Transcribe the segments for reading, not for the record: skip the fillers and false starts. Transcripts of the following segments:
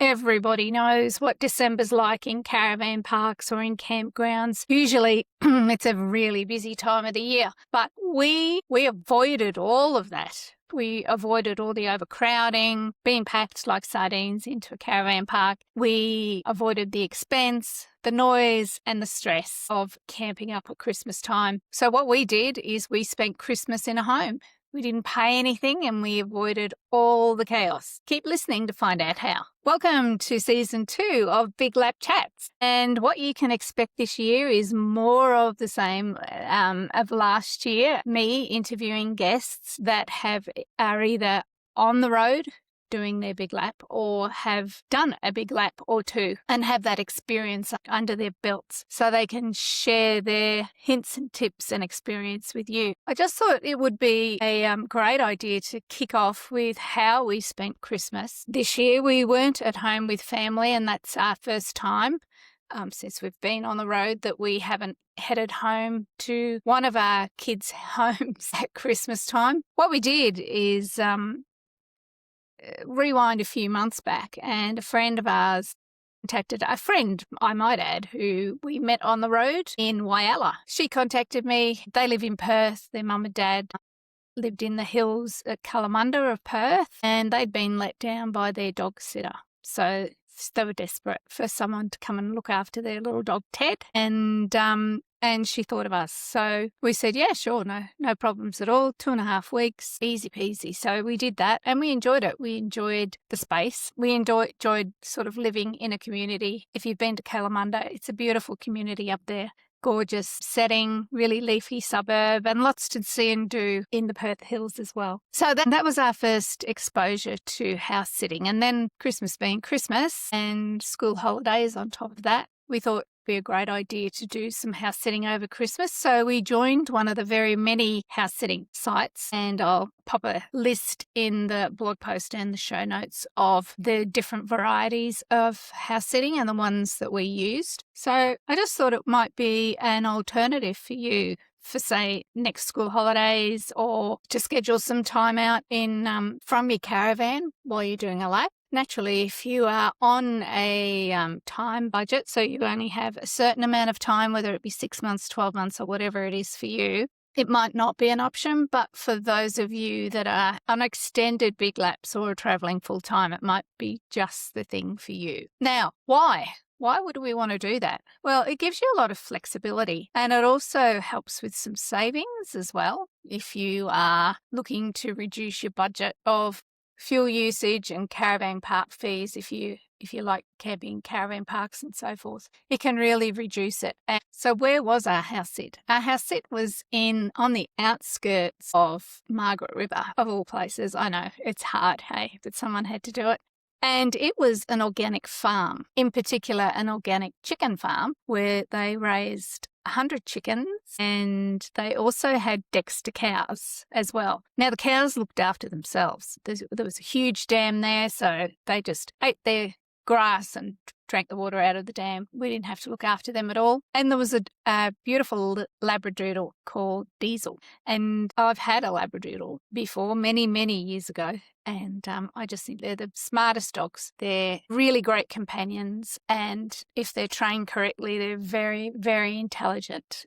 Everybody knows what December's like in caravan parks or in campgrounds. Usually it's a really busy time of the year, but we avoided all of that. We avoided all the overcrowding, being packed like sardines into a caravan park. We avoided the expense, the noise and the stress of camping up at Christmas time. So what we did is we spent Christmas in a home. We didn't pay anything and we avoided all the chaos. Keep listening to find out how. Welcome to Season 2 of Big Lap Chats. And what you can expect this year is more of the same of last year. Me interviewing guests that are either on the road doing their big lap or have done a big lap or two and have that experience under their belts so they can share their hints and tips and experience with you. I just thought it would be a great idea to kick off with how we spent Christmas. This year we weren't at home with family, and that's our first time since we've been on the road that we haven't headed home to one of our kids' homes at Christmas time. What we did is rewind a few months back, and a friend of ours contacted a friend, I might add, who we met on the road in Whyalla. She contacted me. They live in Perth. Their mum and dad lived in the hills at Kalamunda of Perth, and they'd been let down by their dog sitter. So they were desperate for someone to come and look after their little dog Ted, and she thought of us. So we said, yeah, sure, no problems at all. 2.5 weeks, easy peasy. So we did that and we enjoyed it. We enjoyed the space. We enjoyed sort of living in a community. If you've been to Kalamunda, it's a beautiful community up there. Gorgeous setting, really leafy suburb, and lots to see and do in the Perth Hills as well. So that was our first exposure to house sitting. And then Christmas being Christmas and school holidays on top of that, we thought be a great idea to do some house sitting over Christmas. So we joined one of the very many house sitting sites, and I'll pop a list in the blog post and the show notes of the different varieties of house sitting and the ones that we used. So I just thought it might be an alternative for you for, say, next school holidays, or to schedule some time out in from your caravan while you're doing a lap. Naturally, if you are on a time budget, so you only have a certain amount of time, whether it be 6 months, 12 months, or whatever it is for you, it might not be an option. But for those of you that are on extended big laps or travelling full time, it might be just the thing for you. Now, why? Why would we want to do that? Well, it gives you a lot of flexibility, and it also helps with some savings as well. If you are looking to reduce your budget of fuel usage and caravan park fees, if you like camping, caravan parks and so forth, it can really reduce it. And so where was our house sit? Our house sit was on the outskirts of Margaret River, of all places. I know, it's hard, hey, but someone had to do it. And it was an organic farm, in particular an organic chicken farm, where they raised 100 chickens, and they also had Dexter cows as well. Now, the cows looked after themselves. There was a huge dam there, so they just ate their grass and drank the water out of the dam. We didn't have to look after them at all. And there was a beautiful Labradoodle called Diesel. And I've had a Labradoodle before, many, many years ago. And I just think they're the smartest dogs. They're really great companions. And if they're trained correctly, they're very, very intelligent.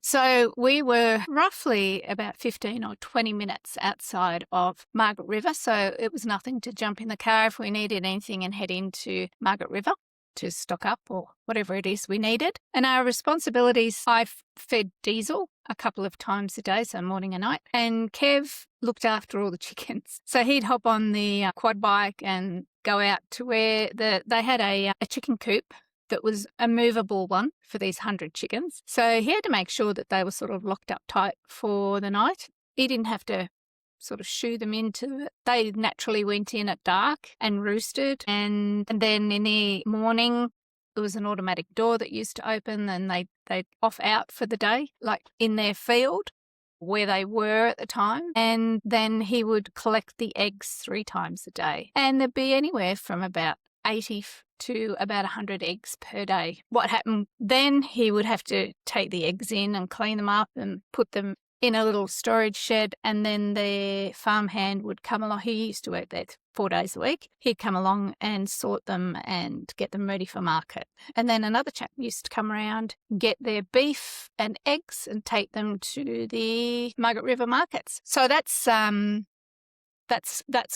So we were roughly about 15 or 20 minutes outside of Margaret River. So it was nothing to jump in the car if we needed anything and head into Margaret River to stock up or whatever it is we needed. And our responsibilities, I fed Diesel a couple of times a day, so morning and night, and Kev looked after all the chickens. So he'd hop on the quad bike and go out to where they had a chicken coop that was a movable one for these 100 chickens. So he had to make sure that they were sort of locked up tight for the night. He didn't have to sort of shoo them into it. They naturally went in at dark and roosted. And then in the morning, there was an automatic door that used to open, and they'd off out for the day, like in their field where they were at the time. And then he would collect the eggs 3 times a day. And there'd be anywhere from about 80 to about 100 eggs per day. What happened then, he would have to take the eggs in and clean them up and put them in a little storage shed, and then the farmhand would come along. He used to work there 4 days a week. He'd come along and sort them and get them ready for market. And then another chap used to come around, get their beef and eggs and take them to the Margaret River markets. So that's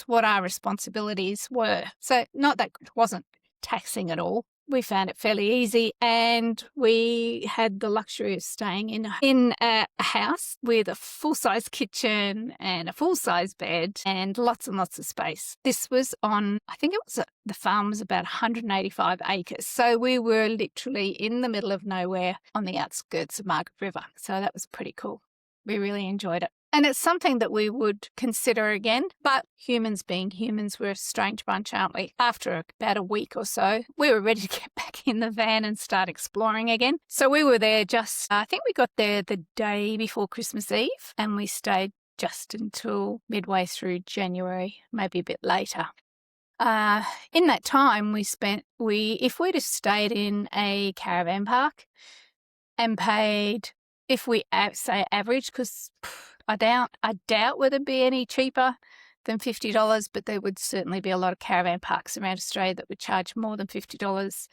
what our responsibilities were. So not that it wasn't taxing at all. We found it fairly easy, and we had the luxury of staying in a house with a full-size kitchen and a full-size bed and lots of space. This was on, I think it was, the farm was about 185 acres. So we were literally in the middle of nowhere on the outskirts of Margaret River. So that was pretty cool. We really enjoyed it. And it's something that we would consider again, but humans being humans, we're a strange bunch, aren't we? After about a week or so, we were ready to get back in the van and start exploring again. So we were there I think we got there the day before Christmas Eve, and we stayed just until midway through January, maybe a bit later. In that time if we'd have stayed in a caravan park and paid, if we say average, because I doubt whether it'd be any cheaper than $50, but there would certainly be a lot of caravan parks around Australia that would charge more than $50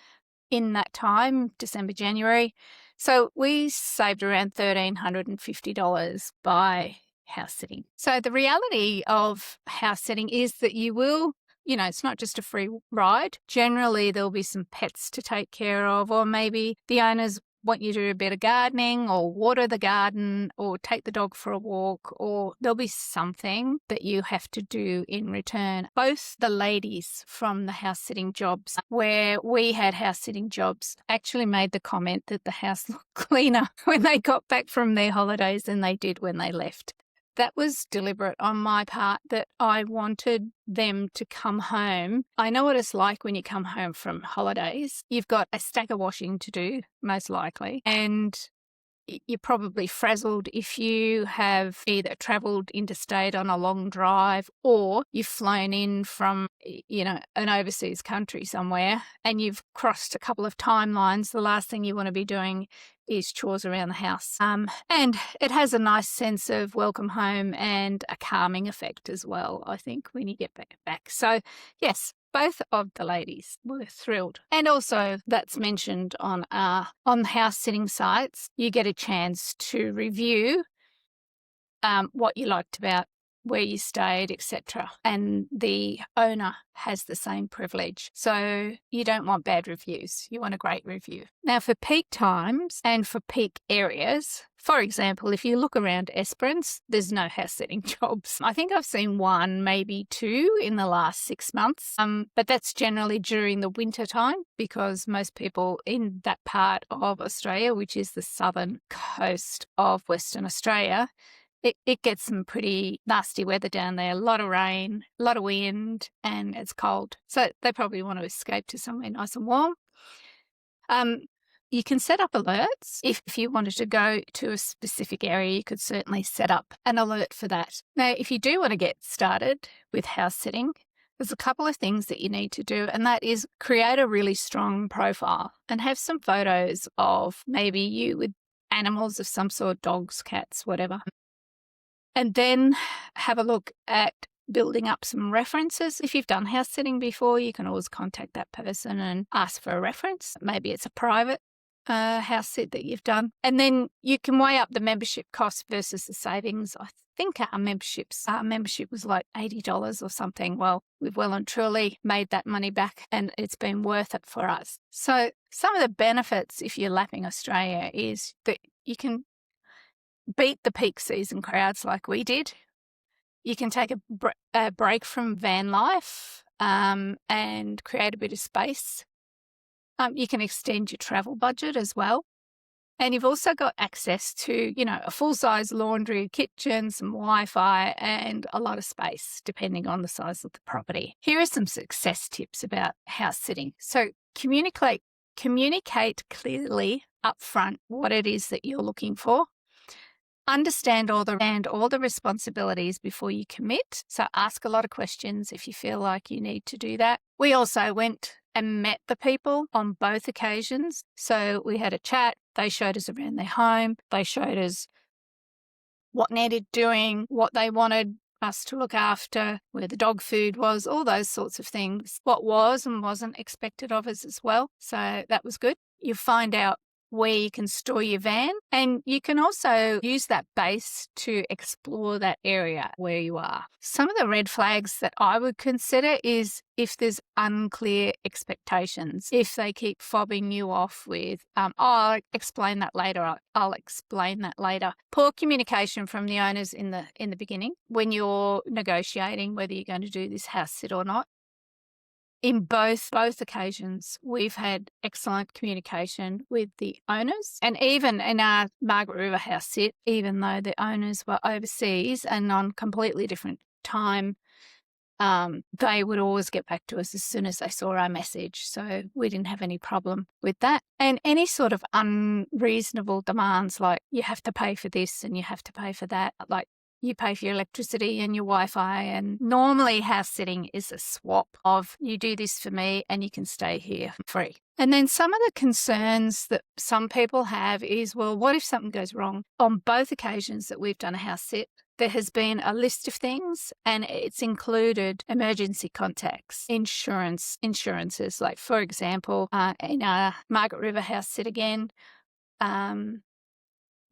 in that time, December, January. So we saved around $1,350 by house sitting. So the reality of house sitting is that you will, it's not just a free ride. Generally, there'll be some pets to take care of, or maybe the owners want you to do a bit of gardening or water the garden or take the dog for a walk, or there'll be something that you have to do in return. Both the ladies from the house sitting jobs, where we had house sitting jobs, actually made the comment that the house looked cleaner when they got back from their holidays than they did when they left. That was deliberate on my part, that I wanted them to come home. I know what it's like when you come home from holidays. You've got a stack of washing to do, most likely, and you're probably frazzled if you have either travelled interstate on a long drive or you've flown in from, an overseas country somewhere and you've crossed a couple of timelines. The last thing you want to be doing is chores around the house. And it has a nice sense of welcome home and a calming effect as well, I think, when you get back. So, yes, both of the ladies were thrilled. And also, that's mentioned on the house sitting sites, you get a chance to review what you liked about where you stayed, etc. And the owner has the same privilege. So you don't want bad reviews. You want a great review. Now, for peak times and for peak areas, for example, if you look around Esperance, there's no house sitting jobs. I think I've seen one, maybe two in the last 6 months. But that's generally during the winter time, because most people in that part of Australia, which is the southern coast of Western Australia, it gets some pretty nasty weather down there, a lot of rain, a lot of wind, and it's cold. So they probably want to escape to somewhere nice and warm. You can set up alerts. If you wanted to go to a specific area, you could certainly set up an alert for that. Now, if you do want to get started with house sitting, there's a couple of things that you need to do, and that is create a really strong profile and have some photos of maybe you with animals of some sort, dogs, cats, whatever. And then have a look at building up some references. If you've done house sitting before, you can always contact that person and ask for a reference. Maybe it's a private house sit that you've done. And then you can weigh up the membership cost versus the savings. I think our membership was like $80 or something. Well, we've well and truly made that money back, and it's been worth it for us. So some of the benefits, if you're lapping Australia, is that you can beat the peak season crowds like we did. You can take a break from van life and create a bit of space. You can extend your travel budget as well. And you've also got access to, a full-size laundry, kitchen, some Wi-Fi, and a lot of space, depending on the size of the property. Here are some success tips about house sitting. So communicate clearly upfront what it is that you're looking for. Understand all the responsibilities before you commit. So ask a lot of questions if you feel like you need to do that. We also went and met the people on both occasions. So we had a chat. They showed us around their home. They showed us what needed doing, what they wanted us to look after, where the dog food was, all those sorts of things, what was and wasn't expected of us as well. So that was good. You find out where you can store your van, and you can also use that base to explore that area where you are. Some of the red flags that I would consider is if there's unclear expectations, if they keep fobbing you off with, I'll explain that later. I'll explain that later. Poor communication from the owners in the beginning when you're negotiating whether you're going to do this house sit or not. In both occasions, we've had excellent communication with the owners, and even in our Margaret River house sit, even though the owners were overseas and on completely different time, they would always get back to us as soon as they saw our message. So we didn't have any problem with that. And any sort of unreasonable demands, like you have to pay for this and you have to pay for that, like you pay for your electricity and your Wi-Fi, and normally house sitting is a swap of you do this for me and you can stay here free. And then some of the concerns that some people have is, well, what if something goes wrong? On both occasions that we've done a house sit, there has been a list of things, and it's included emergency contacts, insurances. Like, for example, in our Margaret River house sit again,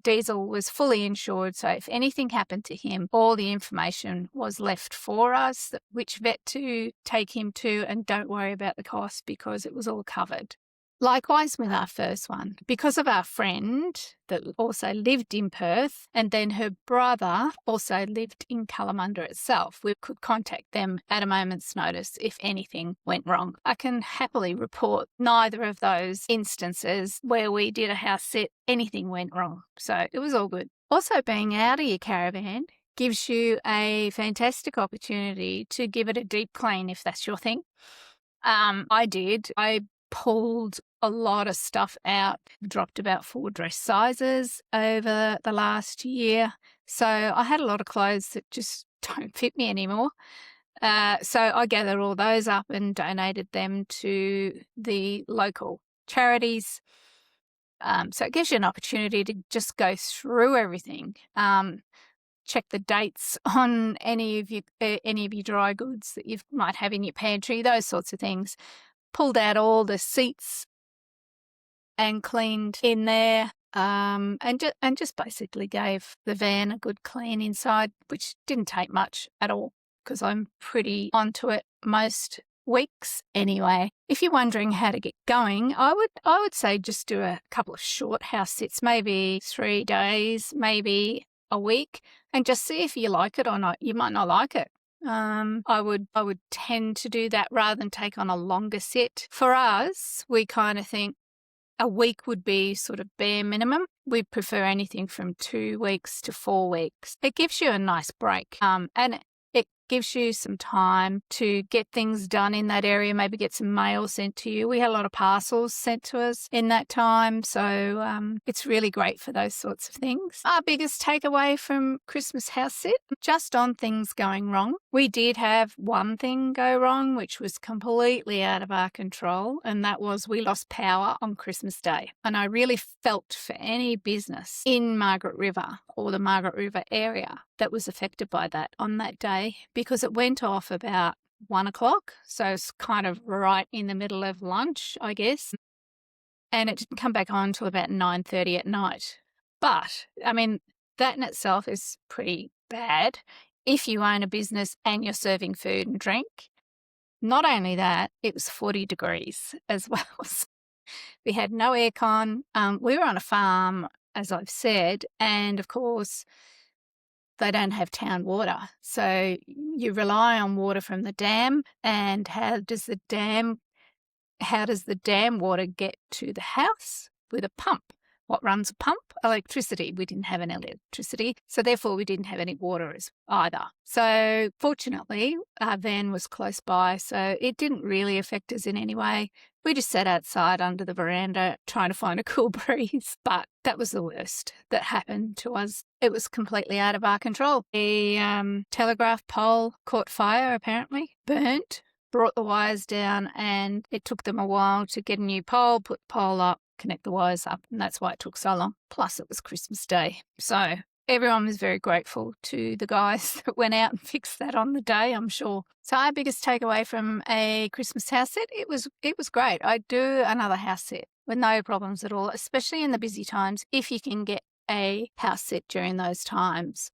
Diesel was fully insured, so if anything happened to him, all the information was left for us, which vet to take him to, and don't worry about the cost because it was all covered. Likewise with our first one, because of our friend that also lived in Perth, and then her brother also lived in Kalamunda itself, we could contact them at a moment's notice if anything went wrong. I can happily report neither of those instances where we did a house sit, anything went wrong. So it was all good. Also, being out of your caravan gives you a fantastic opportunity to give it a deep clean if that's your thing. I did. I pulled a lot of stuff out, dropped about 4 dress sizes over the last year. So I had a lot of clothes that just don't fit me anymore. So I gathered all those up and donated them to the local charities. So it gives you an opportunity to just go through everything. Check the dates on any of your dry goods that you might have in your pantry, those sorts of things. Pulled out all the seats and cleaned in there, and just basically gave the van a good clean inside, which didn't take much at all because I'm pretty onto it most weeks anyway. If you're wondering how to get going, I would say just do a couple of short house sits, maybe 3 days, maybe a week, and just see if you like it or not. You might not like it. I would tend to do that rather than take on a longer sit. For us, we kind of think a week would be sort of bare minimum. We prefer anything from 2 weeks to 4 weeks. It gives you a nice break, and it gives you some time to get things done in that area, maybe get some mail sent to you. We had a lot of parcels sent to us in that time, so it's really great for those sorts of things. Our biggest takeaway from Christmas house sit, just on things going wrong. We did have one thing go wrong, which was completely out of our control, and that was we lost power on Christmas Day. And I really felt for any business in Margaret River or the Margaret River area that was affected by that on that day, because it went off about 1 o'clock. So it's kind of right in the middle of lunch, I guess. And it didn't come back on until about 9:30 at night. But, I mean, that in itself is pretty bad if you own a business and you're serving food and drink. Not only that, it was 40 degrees as well. We had no aircon. We were on a farm, as I've said, and of course, they don't have town water. So you rely on water from the dam, and how does the dam water get to the house? With a pump. What runs a pump? Electricity. We didn't have any electricity, so therefore we didn't have any water either. So fortunately, our van was close by, so it didn't really affect us in any way. We just sat outside under the veranda trying to find a cool breeze, but that was the worst that happened to us. It was completely out of our control. The telegraph pole caught fire, apparently, burnt, brought the wires down, and it took them a while to get a new pole, put the pole up, connect the wires up, and that's why it took so long. Plus, it was Christmas Day. So everyone was very grateful to the guys that went out and fixed that on the day, I'm sure. So our biggest takeaway from a Christmas house sit, it was great. I'd do another house sit with no problems at all, especially in the busy times, if you can get a house sit during those times.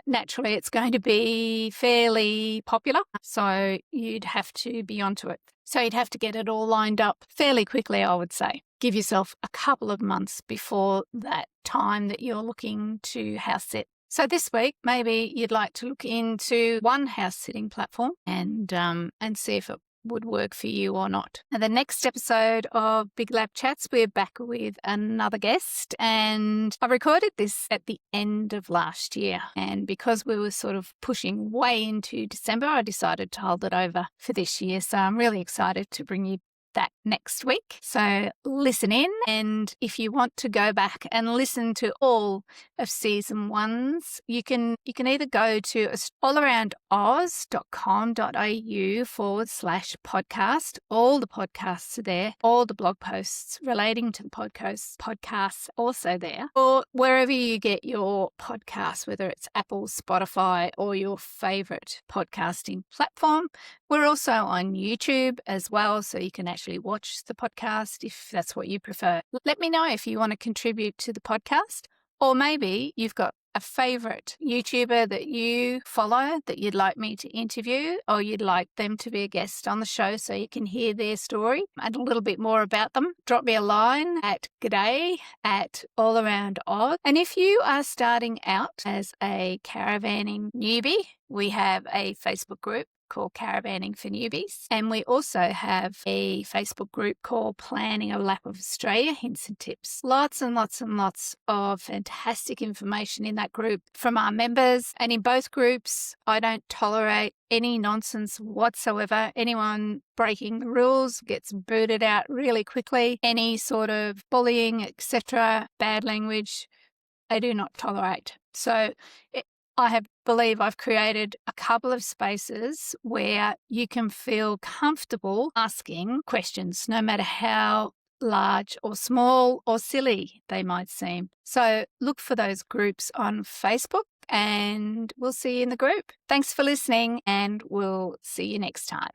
Naturally, it's going to be fairly popular, so you'd have to be onto it. So you'd have to get it all lined up fairly quickly, I would say. Give yourself a couple of months before that time that you're looking to house sit. So this week, maybe you'd like to look into one house sitting platform and see if it would work for you or not. Now, the next episode of Big Lab Chats, we're back with another guest, and I recorded this at the end of last year, and because we were sort of pushing way into December, I decided to hold it over for this year. So I'm really excited to bring you that next week. So listen in, and if you want to go back and listen to all of season 1's, you can either go to allaroundoz.com.au/podcast. All the podcasts are there, all the blog posts relating to the podcasts also there, or wherever you get your podcasts, whether it's Apple, Spotify, or your favorite podcasting platform. We're also on YouTube as well, so you can actually watch the podcast if that's what you prefer. Let me know if you want to contribute to the podcast, or maybe you've got a favorite YouTuber that you follow that you'd like me to interview, or you'd like them to be a guest on the show so you can hear their story and a little bit more about them. Drop me a line at g'day@allaroundoz. And if you are starting out as a caravanning newbie, we have a Facebook group called Caravanning for Newbies. And we also have a Facebook group called Planning a Lap of Australia, Hints and Tips. Lots and lots and lots of fantastic information in that group from our members. And in both groups, I don't tolerate any nonsense whatsoever. Anyone breaking the rules gets booted out really quickly. Any sort of bullying, etc., bad language, I do not tolerate. So I believe I've created a couple of spaces where you can feel comfortable asking questions, no matter how large or small or silly they might seem. So look for those groups on Facebook, and we'll see you in the group. Thanks for listening, and we'll see you next time.